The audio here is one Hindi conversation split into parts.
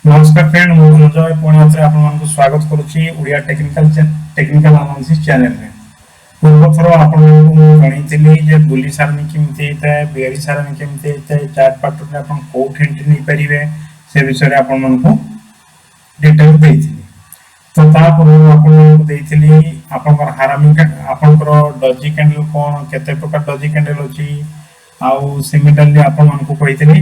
नमस्कार फ्रेंड मु धनंजय पुणी आउथरे आपण मानकु स्वागत करूची उडिया टेक्निकल एनालिसिस चैनल रे। पूर्व थरो आपण मानकु मु जणैतिली जे बुली सारणी केमते हेता बेरी सारणी केमते हेता चार्ट पैटर्न रे आपण कोट एंट्री नै परिबे से विषय रे आपण मानकु डिटेल देइतिली। तो ता पूर्व आपण मानकु देइतिली आपनकर हारामी आपनकर डजी कैंडल कोन केते प्रकार डजी कैंडल अछि आउ सिमिलरली आपण मानकु कहितिली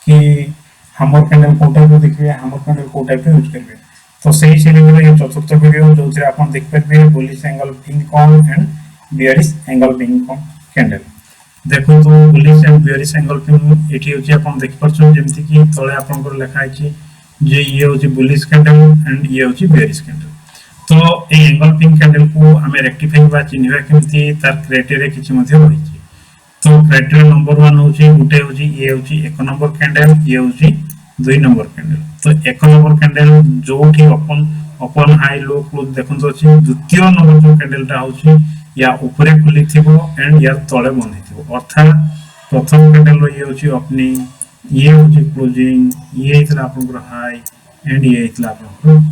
कि हमर कैंडल को टाइप देखिए हमर कैंडल को टाइप यूज करिवे। तो सही सीरीज रे ये चतुर्थ वीडियो जोथि आपण देख परबे बुलिश एंगल पिन कॉन एंड बियरिश एंगल पिन कॉन कैंडल। देखो तो bullish and bearish engulfing एठी होची आपण देख परछो जेमति कि तळे आपण को लिखा आछि जे ये होची बुलिश कैंडल एंड ये होची बियरिश कैंडल। तो ए एंगल पिन कैंडल को हमें रेक्टिफाई बा चिन्हवा केमति तार क्राइटेरिया किछि मध्ये रहिछि। तो क्राइटेरिया नंबर 1 होची गुटे होची ये होची एक नंबर कैंडल ये होची 2 नंबर कैंडल। तो एक नंबर कैंडल जोठी ओपन हाई लो क्लोज देखन तो अछि द्वितीय नंबर जो कैंडल ता होची या ऊपरे खुली थिबो एंड या तळे बंद थिबो अर्थात प्रथम कैंडल रो ये होची ओपनिंग ये होची क्लोजिंग ये इतला आपन हाई एंड ये इतला आपन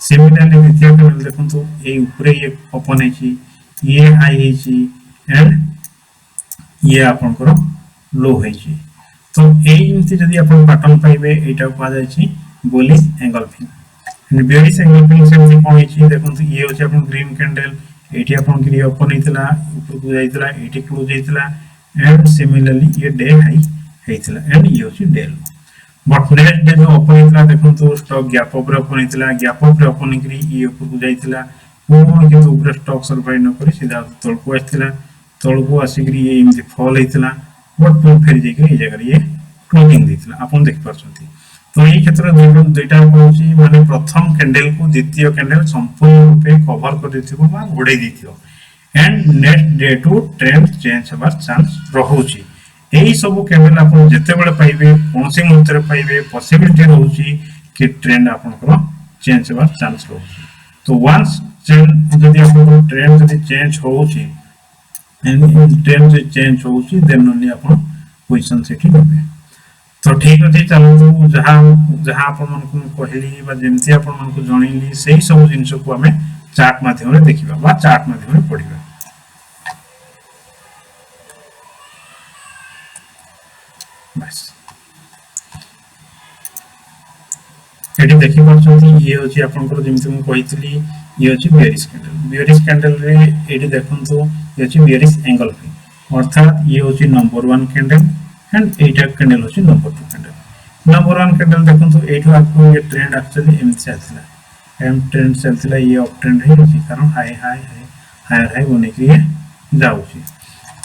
सिमिलरली द्वितीय कैंडल देखन तो ए ऊपरे ये ओपन हेची ये हाई हेची एंड ये आपनकर लो हेची। तो एई इमति जदी आपन पैटर्न पाइबे एटा पा जाय छी bullish engulfing and bearish engulfing सेमति कोन हेची देखन तो ये होची आपन ग्रीन कैंडल एठी आपन के ओपन हेतला ऊपर को जाइतला एठी क्लोज हेतला एंड सिमिलरली ये डे हाई हेतला एंड ये होची day low. But next day जो ओपन हेतला देखन तो स्टॉक गैप ऊपर ओपन हेतला गैप ऊपर ओपन करी ये ऊपर को जाइतला कोन के ऊपर स्टॉक सर्वाइव न करी सीधा तळ को आइतला तळको आसिकरी ये इमति फॉल हेतला बट पुन फेर जेकरी ये जगह ये क्लोजिंग देतला आपण देख परछंती। तो এই ক্ষেত্রে দুইটা কোছি মানে প্রথম ক্যান্ডেল কো দ্বিতীয় ক্যান্ডেল সম্পূর্ণ রূপে কভার করে দিथिबो বা ঘোড়াই দিथिबो and next day to trend change হবার চান্স রহুছি। এই সব ক্যান্ডেল আপন যেতেবেলে পাইবে কোনসি মুহূর্তে পাইবে পসিবিলিটি রহুছি कि ट्रेंड आपनकर चेंज हবার चांस रहुছি। तो वंस যদি आपन ट्रेंड যদি चेंज होउची ट्रेंड जो चेंज होउची देन ओनली आपन पोजीशन सेठी नेबे। तो ठीक अछि चलू जहां जहां आपन मन को कहली बा जेमति आपन मन को जणैली सेही सब जिंस को हमें चार्ट माध्यम रे देखिबा बा चार्ट माध्यम रे पढिबा। बस एठी देखि परछथि ये होची आपन को जेमति मु कहितली ये होची बियरिश कैंडल रे एठी देखंतु ये होची बियरिश एंगल पिन अर्थात ये होची नंबर 1 कैंडल एंड एटा कैंडल होची नंबर 2 कैंडल। नंबर 1 कैंडल देखंतु एठो आपको ये ट्रेंड एक्चुअली एम चलथिला एम ट्रेंड चलथिला ये अप ट्रेंड है कारण high high high higher high बने के ये जाउची।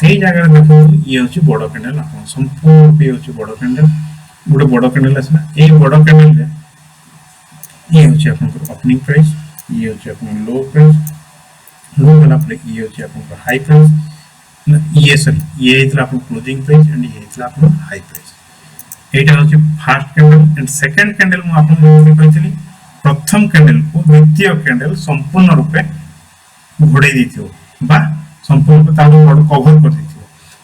एई जगह रे देखंतु ये होची बडो कैंडल आपन संपूर्ण पे होची बडो कैंडल गुडे बडो कैंडल असला एई बडो कैंडल रे ये होची आपन ओपनिंग प्राइस ये होची आपन लो प्राइस लो वाला प्ले ये होची आपन हाई प्राइस ये सॉरी ये इतला आपन क्लोजिंग प्राइस एंड ये इतला आपन हाई प्राइस। एटा होची first candle and second candle मु आपन जे कहितली प्रथम कैंडल को द्वितीय कैंडल संपूर्ण रूपे घोड़े दिथियो बा संपूर्ण रूपे तारो बड कवर कर दिथियो।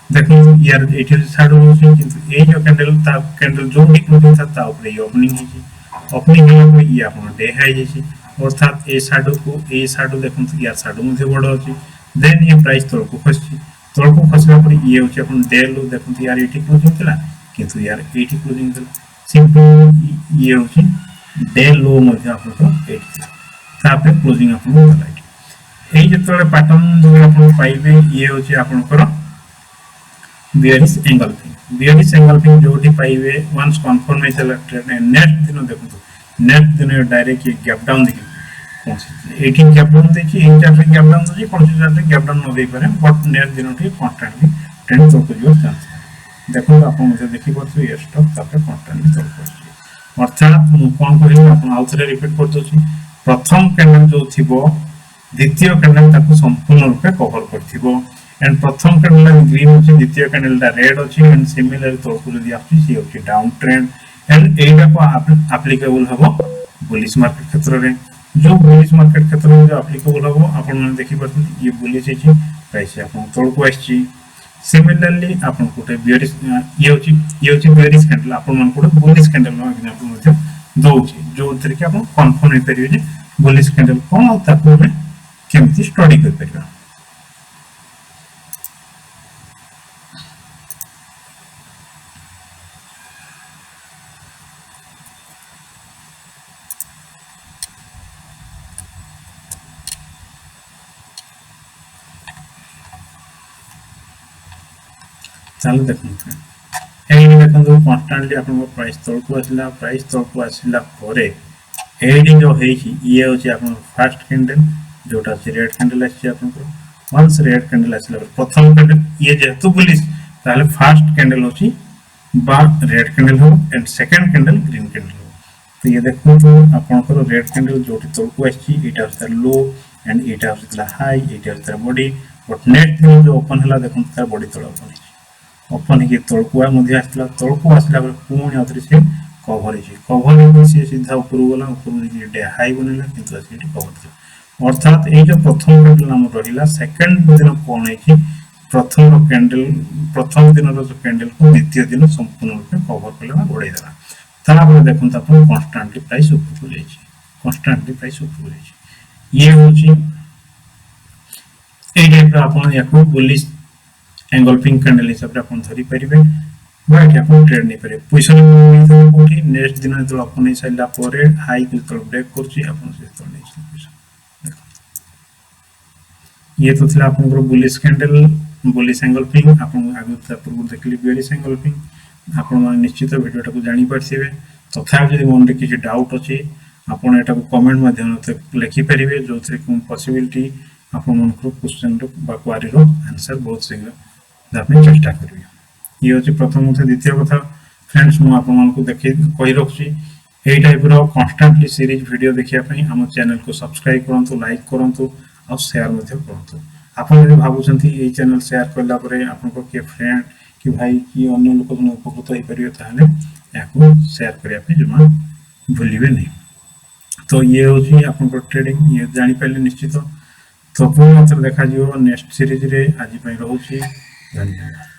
देखो यार एठी साइड होची किंतु ए जो कैंडल ता कैंडल जो भी क्लोजिंग था ता ऊपर ये ओपनिंग हेची ओपनिंग के ऊपर ये आपन डे हाई हेची अर्थात ए साइड को ए साइड देखन तो यार साइड मध्ये बड होची देन ये प्राइस तळ को खसला पर ये होची अपन डे लो देखन तो यार एठी क्लोजिंग थला किंतु यार एठी क्लोजिंग थला सिंपल ये होची डे लो मध्ये आपन को एठी तापे क्लोजिंग आपन थला एठी एई जेतले पैटर्न जो आपन पाइबे ये होची आपन को बियरिश एंगल पिन जोठी पाइबे वंस कंफर्मेशन ट्रेंड नेक्स्ट दिन देखन तो नेक्स्ट दिन डायरेक्ट ये गैप डाउन देखि एठी गैप डाउन देखि इन चार्ट रे गैप डाउन देखि कोन चार्ट रे गैप डाउन न दे पारे बट नेक्स्ट दिन ठी कांस्टेंटली ट्रेंड तो को जो चांस देखो आपन मुझे देखि परछु ये स्टॉक तापे कांस्टेंटली तो करछि अर्थात मु कोन कहि आपन आउथरे रिपीट कर दोछि प्रथम कैंडल जो थिबो द्वितीय कैंडल ताको संपूर्ण रूपे कवर करथिबो एंड प्रथम कैंडल ग्रीन होछि द्वितीय कैंडल दा रेड होछि एंड सिमिलर तो को जदी आछि सी होछि डाउन ट्रेंड एंड एटा को एप्लीकेबल हबो बुलिश मार्केट क्षेत्र रे जो बुलिश मार्केट क्षेत्र में जो एप्लीकेबल हबो आपन मन देखि परथि ये बुलिश छै प्राइस आपन तळ को आछि सिमिलरली आपन कोटे बियरिश ये होची बियरिश कैंडल आपन मन कोटे बुलिश कैंडल नो एग्जांपल मध्ये दउची जो थरे कि आपन कन्फर्म हे परियो जे बुलिश कैंडल कोन आ ताको में केमती स्टडी कर परियो चलो देखो एडी देखो कांस्टेंटली आपन प्राइस तळको आसिला परे एडी जो हे छी ये होची आपन फर्स्ट कैंडल जोटा छी रेड कैंडल आसी आपन को वंस रेड कैंडल आसिला प्रथम कैंडल ये जेतु बुलिश ताले फर्स्ट कैंडल होची बा रेड कैंडल हो and second candle green candle हो तो ये देखो तो आपन को रेड कैंडल जोटी तळको आसी एटा होता लो एंड एटा होता हाई एटा होता बॉडी बट नेट जो ओपन हला देखो तार बॉडी तळ ओपन के तळकुआ मध्ये आसला तळकु आसला पुणी आतरे से कवर हे से सीधा ऊपर गला ऊपर में डे हाई बनेला किंतु एटी कवर अर्थात ए जो प्रथम कैंडल नाम रहिला सेकंड दिन कोन है कि प्रथम दिन रो जो कैंडल को द्वितीय दिन संपूर्ण रूप में कवर करला गोडे देला तापर देखन त अपन कांस्टेंटली प्राइस ऊपर जाई ये होची ए टाइप अपन याको बुलिश एंगल्फिंग कैंडल हिसाब रे अपन धरि परिबे बाकी अपन ट्रेड नै परिबे पोजीशन में तो कोठी नेक्स्ट दिन तो अपन नै साइला परे हाई को तो ब्रेक करछि अपन से तो नै देखो ये तो थिला अपन बुलिश कैंडल बुलिश एंगल्फिंग अपन आगु पूर्व देखली बेरिश एंगल्फिंग अपन निश्चित वीडियोटा को जानि परसिबे तथा यदि मन रे किछि डाउट अछि अपन एटा को कमेंट माध्यम से लिखि परिबे जोथरे कोन पॉसिबिलिटी अपन मन को क्वेश्चन रो बा क्वेरी रो आंसर बहुत शीघ्र आपने चेष्टा करियो ये होची प्रथम से द्वितीय कथा फ्रेंड्स मु आपन मन को देखि कहि रखछि एई टाइप रो कांस्टेंटली सीरीज वीडियो देखिया पई हम चैनल को सब्सक्राइब करंतु लाइक करंतु और शेयर मध्ये करंतु आपन जे भाबुछंती एई चैनल शेयर करला परे आपन को के फ्रेंड कि भाई कि अन्य लोक जन उपकृत होई परियो ताले याको शेयर करिया पे जमा भूलिबे नै तो ये होची आपन को ट्रेडिंग ये जानि पहिले निश्चित तो पुनः देखा जियो नेक्स्ट सीरीज रे आज पई रहउची धन्यवाद।